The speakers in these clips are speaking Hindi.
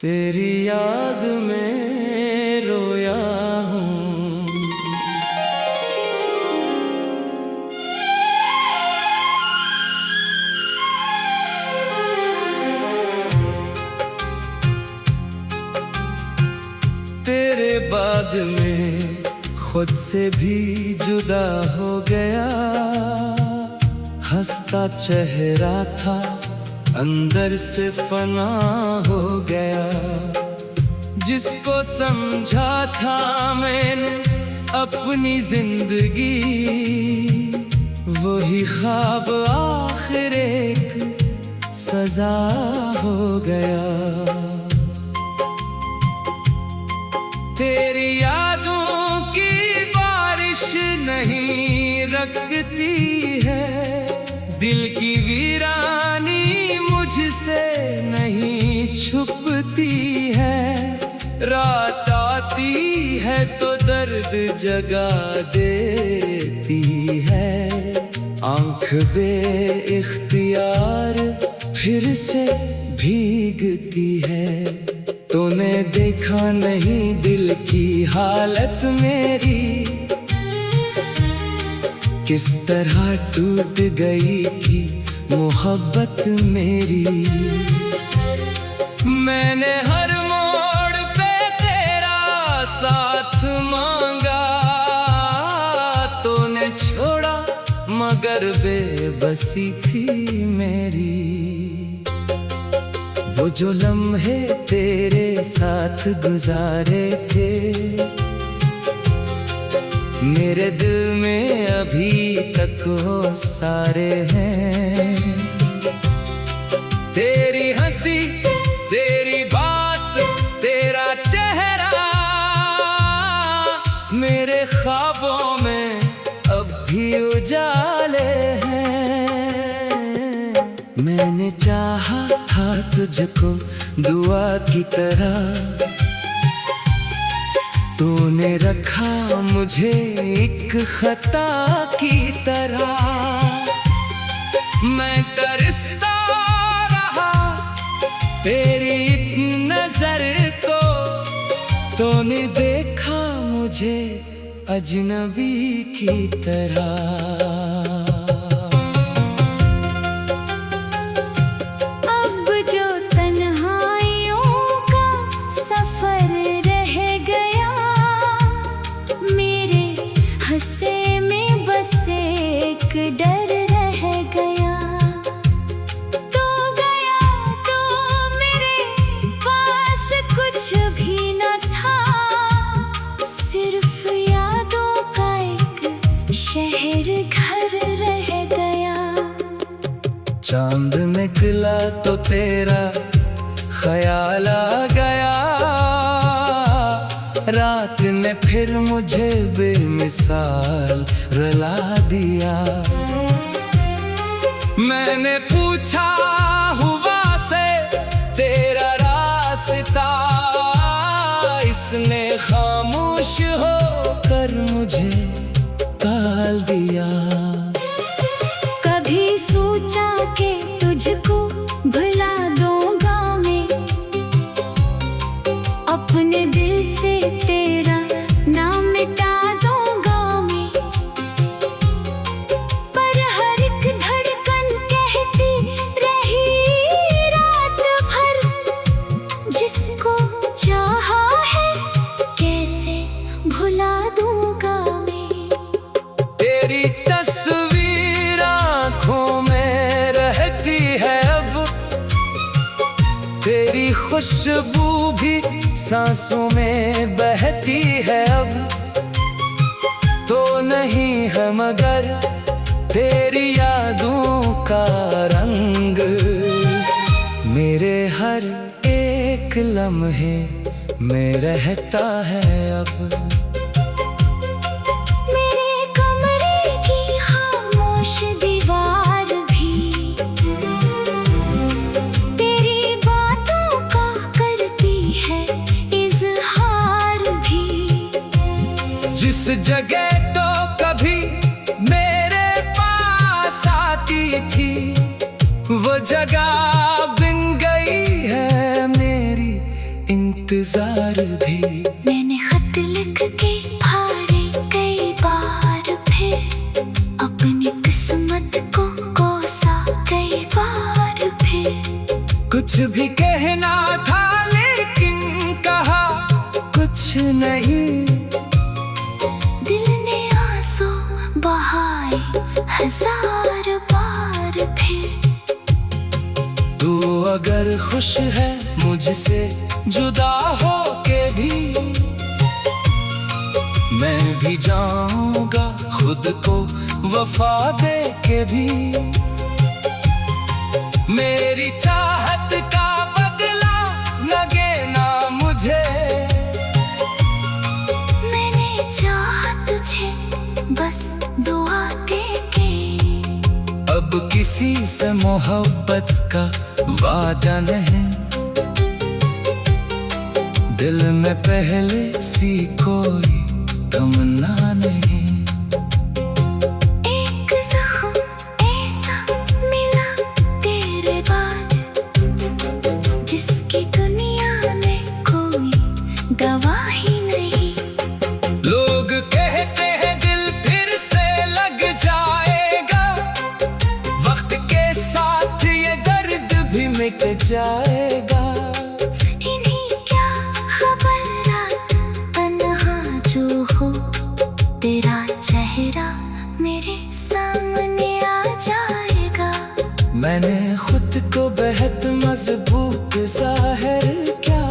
तेरी याद में रोया हूँ। तेरे बाद में खुद से भी जुदा हो गया। हंसता चेहरा था अंदर से फना हो गया। जिसको समझा था मैंने अपनी जिंदगी, वही ख्वाब आखिर एक सजा हो गया। तेरी यादों की बारिश नहीं रखती है, दिल की वीरानी मुझसे नहीं छुपती है। रात आती है तो दर्द जगा देती है। आंख बे इख्तियार फिर से भीगती है। तूने देखा नहीं दिल की हालत मेरी, किस तरह टूट गई थी मोहब्बत मेरी। मैंने हर मोड़ पे तेरा साथ मांगा, तूने छोड़ा मगर बेबसी थी मेरी। वो जो लम्हे तेरे साथ गुजारे थे, मेरे दिल में अभी तक वो सारे हैं। तेरी हंसी, तेरी बात, तेरा चेहरा मेरे ख्वाबों में अब भी उजाले हैं। मैंने चाहा था तुझको दुआ की तरह, तूने रखा मुझे एक खता की तरह। मैं तरसता रहा तेरी एक नजर को, तूने देखा मुझे अजनबी की तरह। हंसे में बस एक डर रह गया। तो गया तो मेरे पास कुछ भी न था, सिर्फ यादों का एक शहर घर रह गया। चांद निकला तो तेरा ख्याल आ गया, रात ने फिर मुझे बेमिसाल रुला दिया। मैंने पूछा हुआ से तेरा रास्ता, इसने खामोश होकर मुझे टाल दिया। कभी सोचा कि तुझको भुला दूंगा मैं, अपने दिल से तेरा नाम मिटा दूंगा मैं। पर हर एक धड़कन कहती रही रात भर, जिसको चाहा है कैसे भुला दूंगा मैं। तेरी तस्वीर आँखों में रहती है अब, तेरी खुशबू भी सांसों में बहती है अब। तो नहीं है मगर तेरी यादों का रंग, मेरे हर एक लम्हे में रहता है अब। मेरे कमरे की खामोश दीवार भी तेरी बातों का करती है इज़हार भी। जिस जगह तो कभी मेरे पास आती थी, वो जगह बिन गई है मेरी इंतजार भी। मैंने खत लिख के फाड़े कई बार, फिर अपनी किस्मत को कोसा कई बार, फिर कुछ भी कहना था लेकिन कहा कुछ नहीं। दिल ने आंसू बहाए हजार बार, फिर तू अगर खुश है मुझसे जुदा हो के भी, मैं भी जाऊंगा खुद को वफा दे के भी। मेरी चाहत का बदला लगे ना मुझे, मैंने चाहा तुझे बस दुआ दे के। अब किसी से मोहब्बत का वादा नहीं, दिल में पहले सी कोई तमन्ना नहीं। एक जख्म ऐसा मिला तेरे बाद, जिसकी दुनिया में कोई दवा ही नहीं। लोग कहते हैं दिल फिर से लग जाएगा, वक्त के साथ ये दर्द भी मिट जाएगा। तेरा चेहरा मेरे सामने आ जाएगा। मैंने खुद को बेहद मजबूत ज़ाहिर क्या,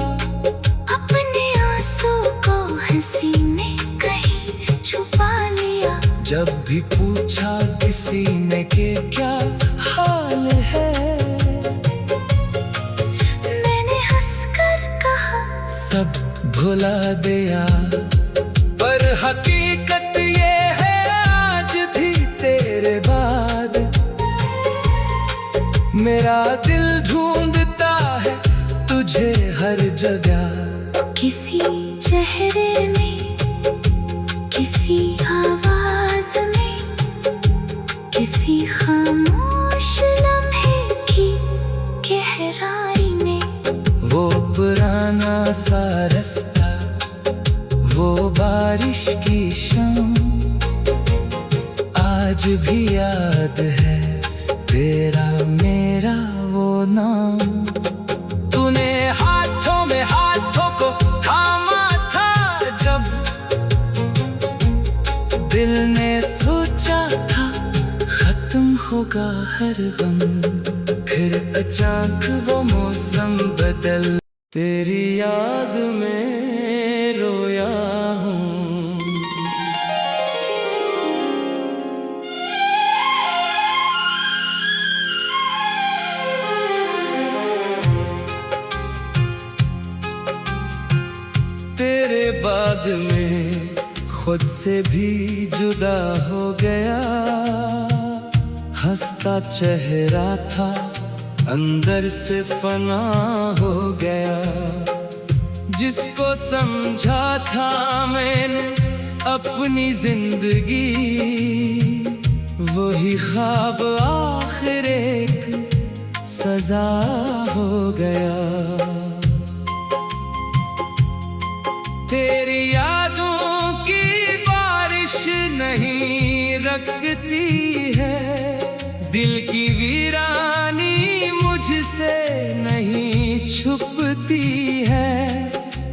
अपने आंसू को हंसी ने कहीं छुपा लिया। जब भी पूछा किसी ने कि क्या हाल है, मैंने हंसकर कहा सब भुला दिया। पर हकीकत ये है आज भी तेरे बाद, मेरा दिल ढूंढता है तुझे हर जगह। किसी चेहरे में, किसी आवाज में, किसी खामोश लम्हे की गहराई में। वो पुराना सा रास्ता, वो बारिश की शाम, आज भी याद है तेरा मेरा वो नाम। तूने हाथों में हाथों को थामा था जब, दिल ने सोचा था खत्म होगा हर गम, फिर अचानक वो मौसम बदल। तेरी याद में रोया हूँ, तेरे बाद में खुद से भी जुदा हो गया। हंसता चेहरा था अंदर से फना हो गया। जिसको समझा था मैंने अपनी जिंदगी, वही ख्वाब आखिर एक सजा हो गया। तेरी यादों की बारिश नहीं रखती है, दिल की वीरानी मुझसे नहीं छुपती है।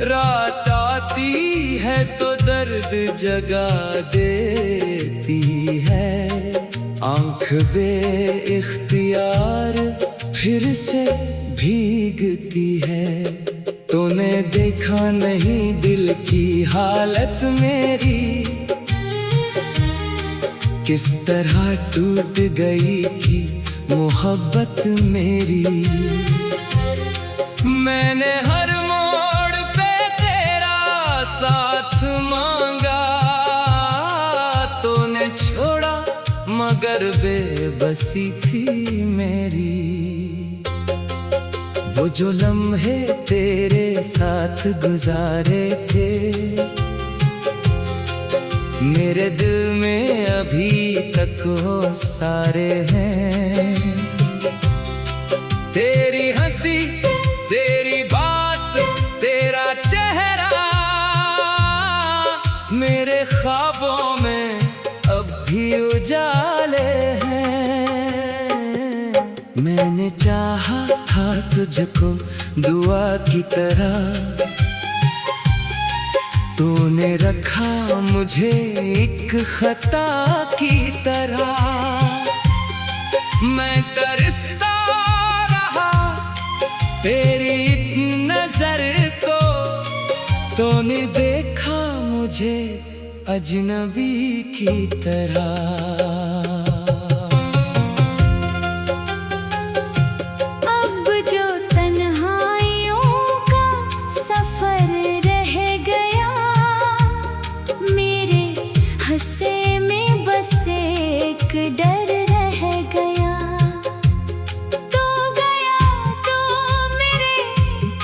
रात आती है तो दर्द जगा देती है, आंख बे इख्तियार फिर से भीगती है। तूने देखा नहीं दिल की हालत मेरी, किस तरह टूट गई थी मोहब्बत मेरी। मैंने हर मोड़ पे तेरा साथ मांगा, तूने छोड़ा मगर बेबसी थी मेरी। वो जो लम्हे तेरे साथ गुजारे थे, मेरे दिल में अभी तक वो सारे हैं। तेरी हंसी, तेरी बात, तेरी ख्वाबों में अब भी उजाले हैं। मैंने चाहा था तुझको दुआ की तरह, तूने रखा मुझे एक खता की तरह। मैं तरसता रहा तेरी एक नजर को, तूने देखा मुझे अजनबी की तरह। अब जो तन्हाइयों का सफर रह गया, मेरे हंसे में बस एक डर रह गया। तो गया तो मेरे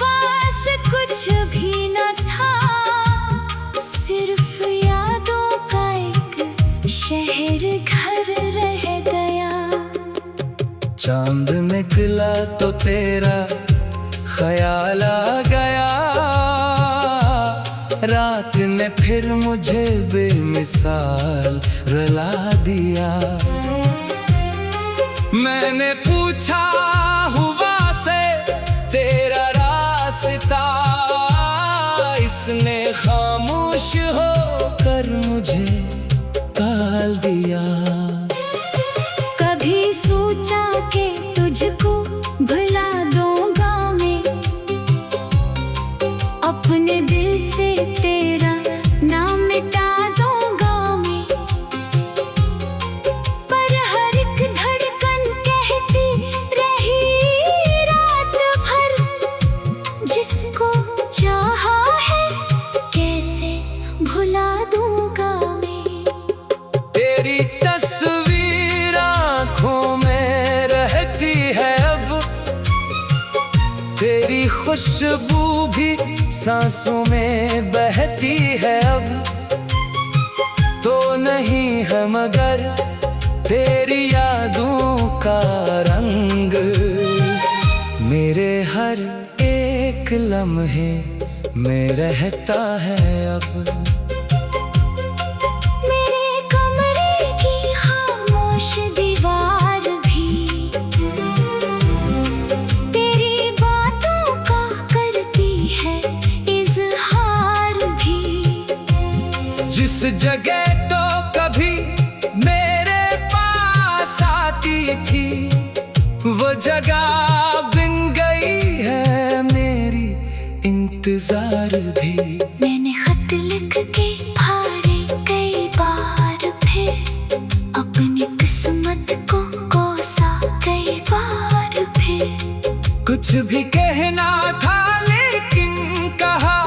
पास कुछ भी न था, सिर्फ यादों का एक शहर घर रह गया। चांद निकला तो तेरा ख्याल आ गया, रात ने फिर मुझे बेमिसाल रुला दिया। मैंने पूछा हुआ से तेरा रास्ता, इसने खामोश होकर मुझे टाल दिया। कभी सोचा कि तुझको भुला दूंगा मैं, अपने दिल से तेरा नाम मिटा दूंगा मैं। पर हर एक धड़कन कहती रही रात भर, जिसको चाहा है कैसे भुला दूंगा मैं। तेरी तस्वीर आँखों में रहती है अब, तेरी खुशबू भी सांसों में बहती है अब। तो नहीं है मगर तेरी यादों का रंग, मेरे हर एक लम्हे में रहता है अब। मेरे कमरे की खामोश दीवार भी तेरी बातों का करती है इजहार भी। जिस जगह तो कभी मेरे पास आती थी, वो जगह बिन गई है मेरी इंतजार भी। मैंने खत लिख के फाड़े कई बार, फिर अपनी किस्मत को कोसा कई बार फिर। कुछ भी कहना था लेकिन कहा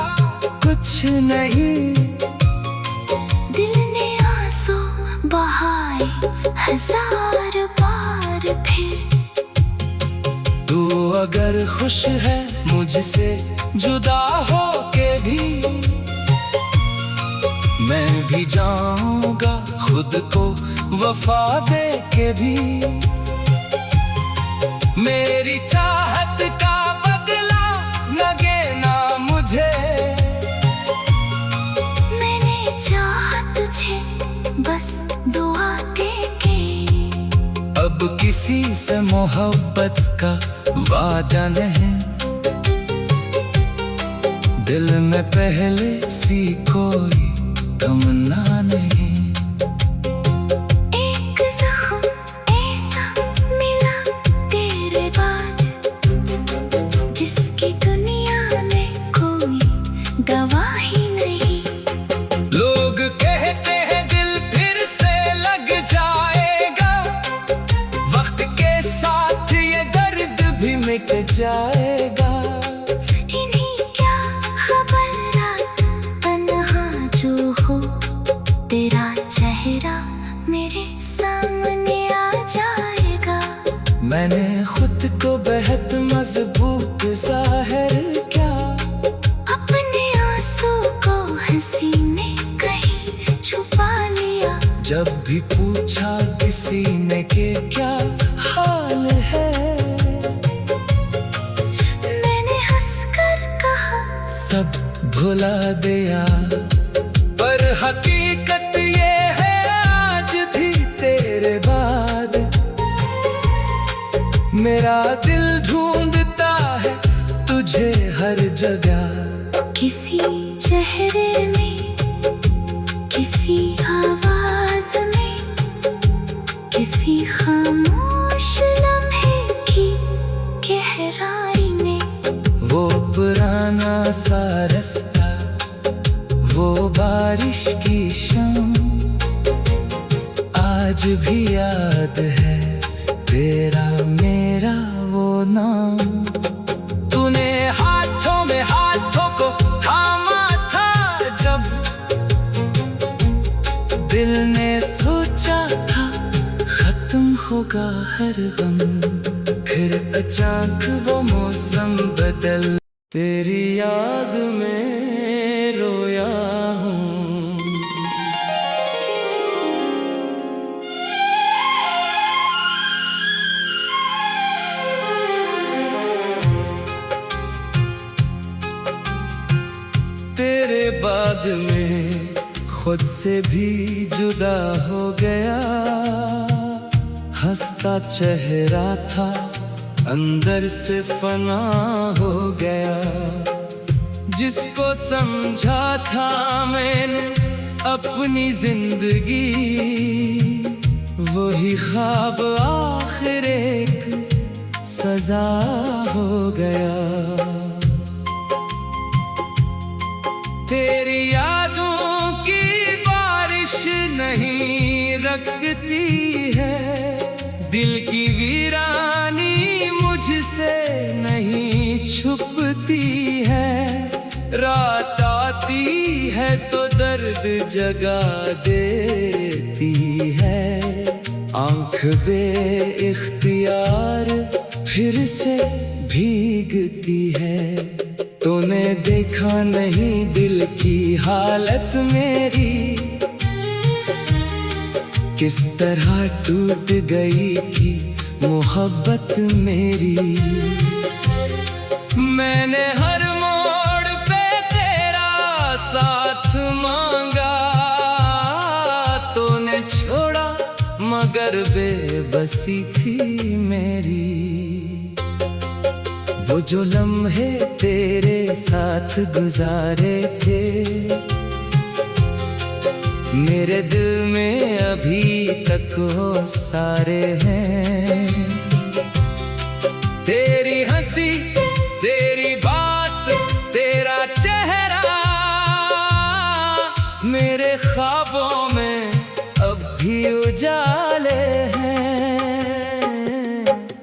कुछ नहीं, दिल ने आंसू बहाए हजार बार फिर। तू अगर खुश है मुझसे जुदा हो के भी, मैं भी जाऊंगा खुद को वफा दे के भी। मेरी चाहत का बदला लगे ना मुझे, मैंने चाहा तुझे बस दुआ दे के। अब किसी से मोहब्बत का वादा नहीं, दिल में पहले सी कोई तमन्ना नहीं। एक जख्म ऐसा मिला तेरे बाद, जिसकी दुनिया में कोई गवाही नहीं। लोग कहते हैं दिल फिर से लग जाएगा, वक्त के साथ ये दर्द भी मिट जाएगा। इन्हीं क्या खबर रात तन्हा जो हो, तेरा चेहरा मेरे सामने आ जाएगा। मैंने खुद को बेहद मजबूत जाहिर क्या, अपने आंसू को हंसी ने कहीं छुपा लिया। जब भी पूछा किसी ने कि क्या हाल है, मैंने हंसकर कहा सब भुला दिया। पर पर हकीकत ये है आज भी तेरे बाद मेरा दिल ढूंढता है तुझे हर जगह। किसी चेहरे में, किसी आवाज में, किसी खामोश लम्हे की गहराई में। वो पुराना सा रास्ता, वो बारिश की शाम आज भी याद है तेरा मेरा वो नाम। तूने हाथों में हाथों को थामा था जब दिल ने सोचा था खत्म होगा हर गम, फिर अचानक वो मौसम बदल तेरी याद में रोया हूँ। तेरे बाद में खुद से भी जुदा हो गया, हंसता चेहरा था अंदर से फना हो गया। जिसको समझा था मैंने अपनी जिंदगी, वही ख्वाब आखिर एक सजा हो गया। तेरी यादों की बारिश नहीं रखती है, दिल की वीरानी मुझसे नहीं छुपती है। रात आती है तो दर्द जगा देती है, आंख बे इख्तियार फिर से भीगती है। तूने देखा नहीं दिल की हालत मेरी, किस तरह टूट गई थी मोहब्बत मेरी। मैंने हर मोड़ पे तेरा साथ मांगा, तूने छोड़ा मगर बेबसी थी मेरी। वो जो लम्हे तेरे साथ गुजारे थे, मेरे दिल में अभी तक वो सारे हैं। तेरी हंसी, तेरी बात, तेरा चेहरा मेरे ख्वाबों में अब भी उजाले हैं।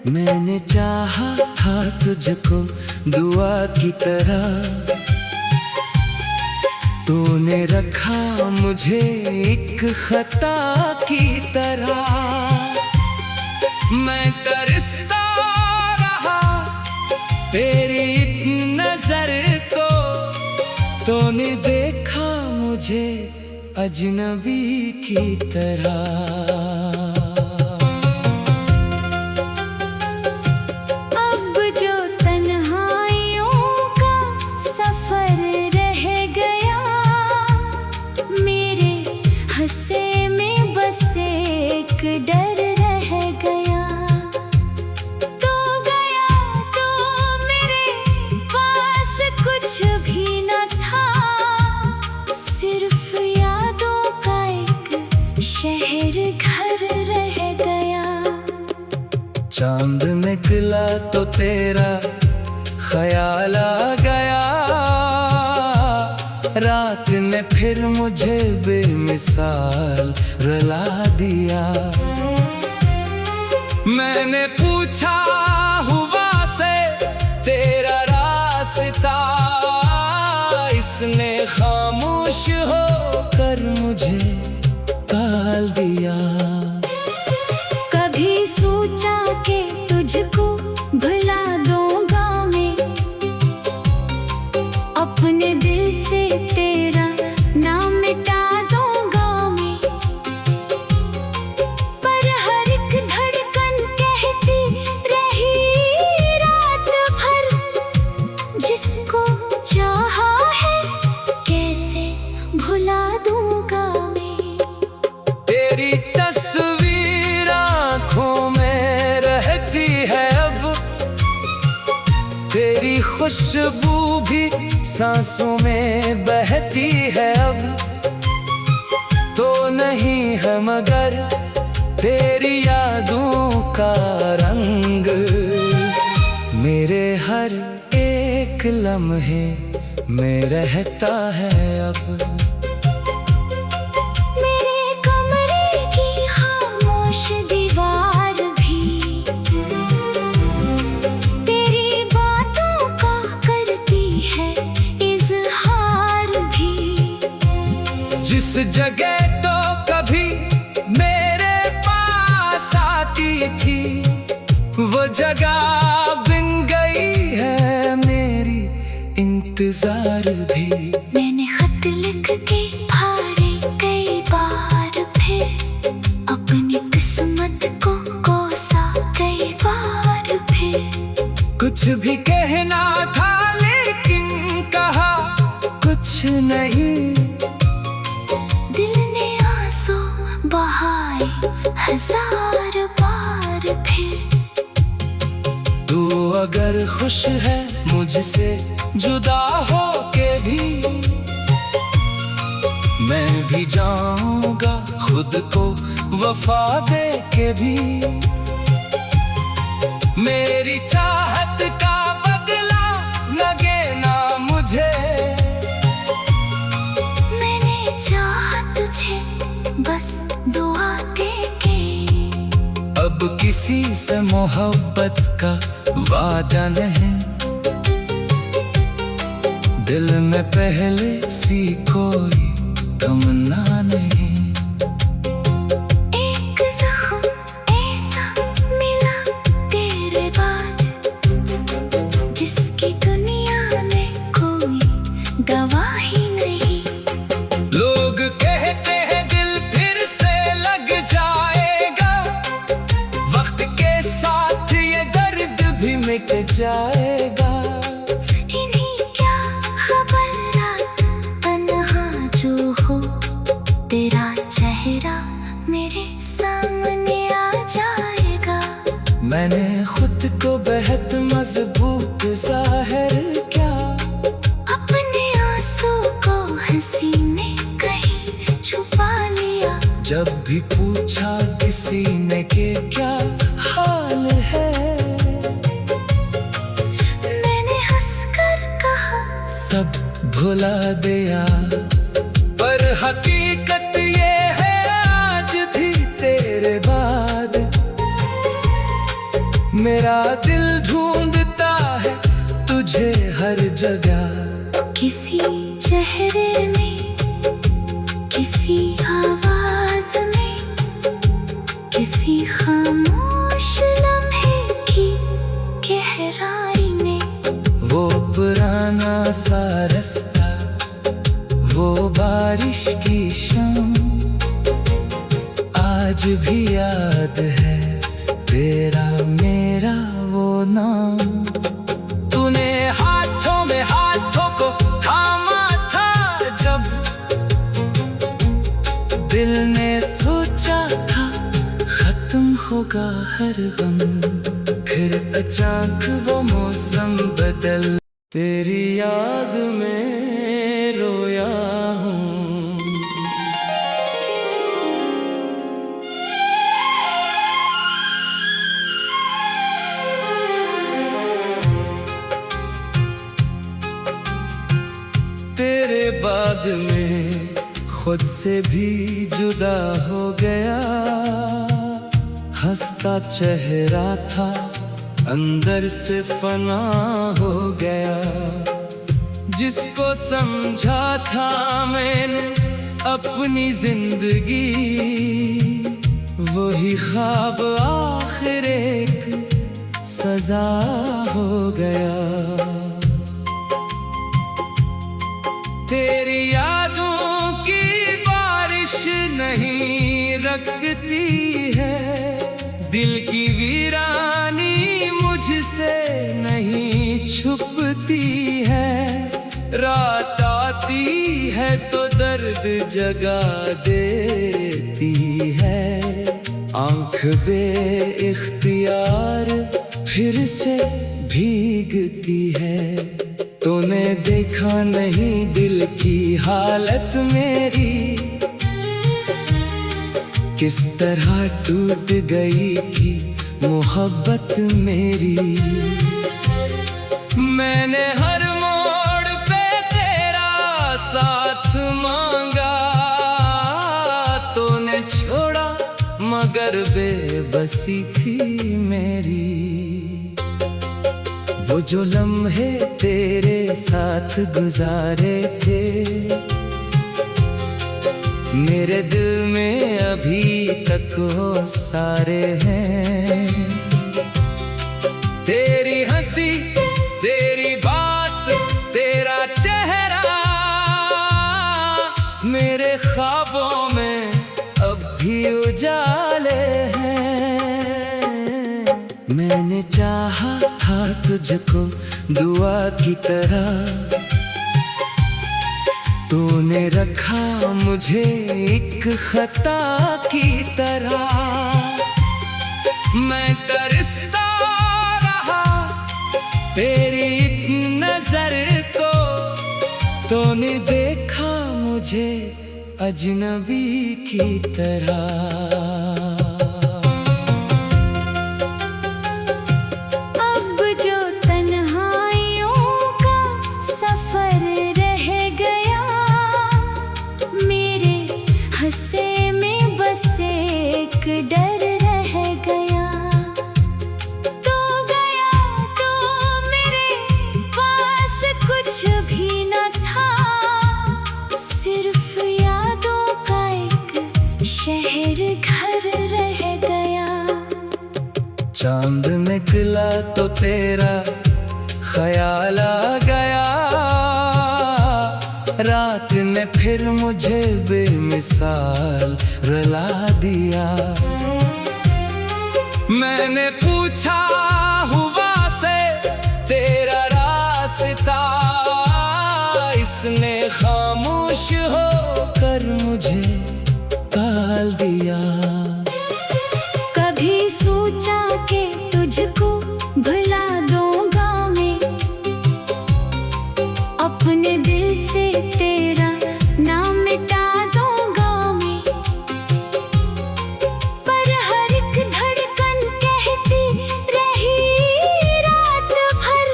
मैंने चाहा था तुझको दुआ की तरह, तूने रखा मुझे एक खता की तरह। मैं तरसता रहा तेरी एक नजर को, तूने देखा मुझे अजनबी की तरह। डर रह गया, तो गया तो मेरे पास कुछ भी न था, सिर्फ यादों का एक शहर घर रह गया। चांद निकला तो तेरा ख्याल आ गया, रात ने फिर मुझे बेमिसाल रुला दिया। मैंने पूछा हुआ से तेरा रास्ता, इसने खामोश होकर मुझे टाल दिया। कभी सोचा कि तुझको भुला दूंगा मैं, अपने दिल से तेरा नाम मिटा दूंगा मैं, पर हर एक धड़कन कहती रही रात भर, जिसको चाहा है कैसे भुला दूं। खुशबू भी सांसों में बहती है अब। तो नहीं है मगर तेरी यादों का रंग मेरे हर एक लम्हे में रहता है अब। मेरे कमरे की खामोश दीवार भी तेरी बातों का करती है इजहार भी। जिस जगह तो कभी मेरे पास आती थी वो जगह बिन गई है मेरी इंतजार भी। मैंने खत लिख के फाड़े कई बार फिर अपनी किस्मत को कोसा कई बार फिर। कुछ भी कहना था लेकिन कहा कुछ नहीं। दिल ने आंसू बहाए हजार बार फिर। तू अगर खुश है मुझसे जुदा हो के भी मैं भी जाऊंगा खुद को वफा दे के भी। मेरी चाहत का बदला लगे ना मुझे। मैंने चाहा तुझे बस दुआ दे के। अब किसी से मोहब्बत का वादा नहीं। दिल में पहले सी कोई तमन्ना नहीं। एक जख्म ऐसा मिला तेरे बाद जिसकी दुनिया में कोई गवाही नहीं। लोग कहते हैं दिल फिर से लग जाएगा। वक्त के साथ ये दर्द भी मिट जाएगा। इन्हीं क्या खबर रात तन्हा जो हो तेरा चेहरा मेरे सामने आ जाएगा। मैंने खुद को बेहद मजबूत जाहिर क्या। अपने आंसू को हंसी ने कहीं छुपा लिया। जब भी पूछा किसी ने कि क्या हाल है मैंने हंसकर कहा सब भुला दिया। पर हकीकत ये है आज भी तेरे बाद मेरा दिल ढूंढता है तुझे हर जगह। किसी चेहरे में किसी आवाज में किसी खामोश लम्हे की गहराई में। वो पुराना सा रास्ता वो बारिश की शाम आज भी याद है तेरा मेरा वो नाम। तूने हाथों में हाथों को थामा था जब दिल ने सोचा था खत्म होगा हर गम। फिर अचानक वो मौसम बदल तेरी याद में रोया हूँ। तेरे बाद में खुद से भी जुदा हो गया। हंसता चेहरा था अंदर से फना हो गया। जिसको समझा था मैंने अपनी जिंदगी वही ख्वाब आखिर एक सजा हो गया। तेरी यादों की बारिश नहीं रखती है। दिल की वीरानी मुझसे नहीं छुपती है। रात आती है तो दर्द जगा देती है। आंख बे इख्तियार फिर से भीगती है। तूने देखा नहीं दिल की हालत मेरी, किस तरह टूट गई थी मोहब्बत मेरी। मैंने हर मोड़ पे तेरा साथ मांगा, तूने छोड़ा मगर बेबसी थी मेरी। वो जो लम्हे तेरे साथ गुजारे थे, मेरे दिल में अभी तक वो सारे हैं। तेरी हंसी, तेरी बात, तेरा चेहरा मेरे ख्वाबों में अब भी उजाले हैं। मैंने चाहा था तुझको दुआ की तरह, तूने रखा मुझे एक खता की तरह। मैं तरसता रहा तेरी एक नजर को, तूने देखा मुझे अजनबी की तरह। हंसे में बस एक डर रह गया, तो गया तो मेरे पास कुछ भी न था, सिर्फ यादों का एक शहर घर रह गया। चांद निकला तो तेरा ख्याल आ गया, रात ने फिर मुझे बेमिसाल रुला दिया। मैंने पूछा हुआ से तेरा रास्ता, इसने खामोश होकर मुझे टाल दिया। कभी सोचा कि तुझको भुला दूंगा मैं, अपने दिल से तेरा नाम मिटा दूंगा मैं, पर हर एक धड़कन कहती रही रात भर,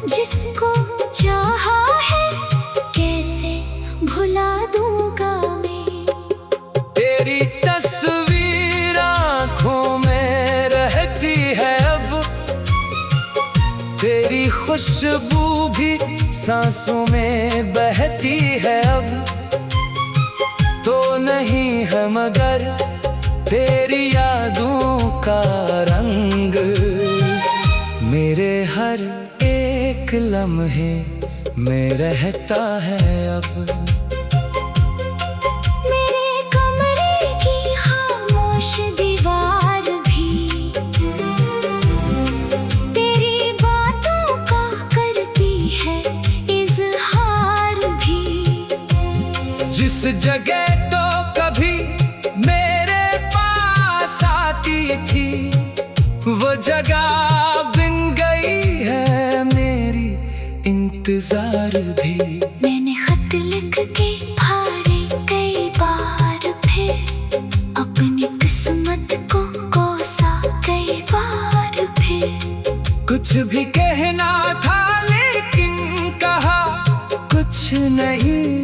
जिसको चाहा है कैसे भुला दूंगा मैं। तेरी तस्वीर आँखों में रहती है अब, तेरी खुशबू भी सांसों में बहती है अब, तो नहीं है मगर तेरी यादों का रंग मेरे हर एक लम्हे में रहता है अब। मेरे कमरे की खामोश दीवार भी तेरी बातों का करती है इजहार भी। जिस जगह तो कभी मेरे पास आती थी, वो जगह बिन गई है मेरी इंतजार भी। मैंने खत लिख के फाड़े कई बार, फिर अपनी किस्मत को कोसा कई बार फिर। कुछ भी कहना था लेकिन कहा कुछ नहीं,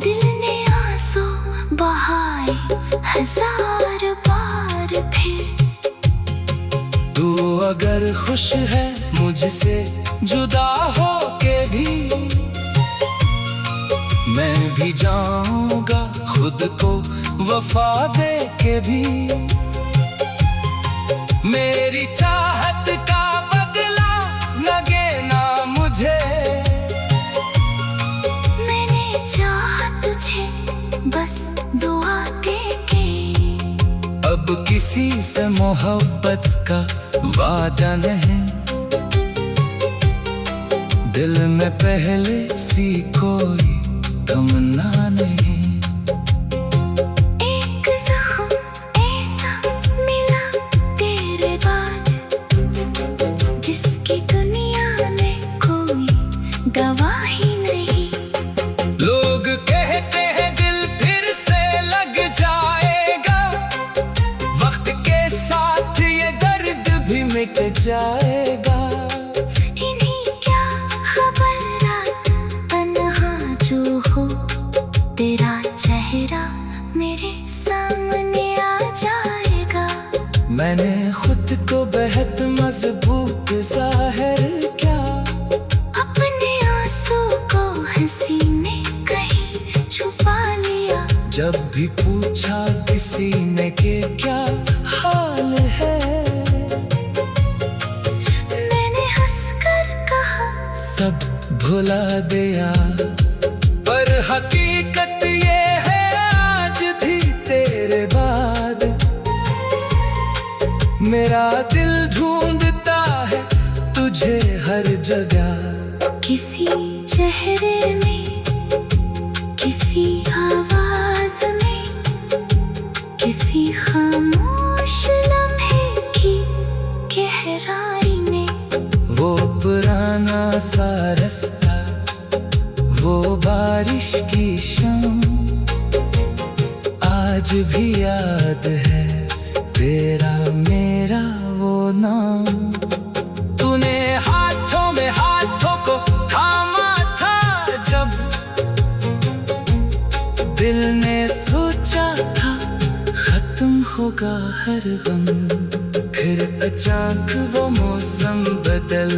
दिल ने आंसू बहाए हजार बार फिर। तू अगर खुश है मुझसे जुदा हो के भी, मैं भी जाऊंगा खुद को वफा दे के भी। मेरी चाहत का बदला लगे ना मुझे, मैंने चाहा तुझे बस दुआ दे के। अब किसी से मोहब्बत का वादा नहीं, दिल में पहले सी कोई तमन्ना नहीं। एक जख्म ऐसा मिला तेरे बाद, गवाही नहीं। लोग कहते हैं दिल फिर से लग जाएगा, वक्त के साथ ये दर्द भी मिट जाएगा। इन्हीं क्या खबर रात तन्हा जो हो, तेरा चेहरा मेरे सामने आ जाएगा। मैंने खुद को बेहद मजबूत जाहिर किया, अपने आंसू को हंसी ने कहीं छुपा लिया। जब भी पूछा किसी ने कि क्या हाल है, मैंने हंसकर कहा सब भुला दिया। पर हकीकत ये है आज भी तेरे बाद मेरा दिल ढूंढता है तुझे हर जगह। किसी चेहरे में, किसी आवाज में, किसी खामोश लम्हे की गहराई में। वो पुराना सा रास्ता, वो बारिश की शाम, आज भी याद है तेरा मेरा वो नाम। तूने हाथों में हाथों को थामा था जब दिल ने सोचा था खत्म होगा हर गम, फिर अचानक वो मौसम बदल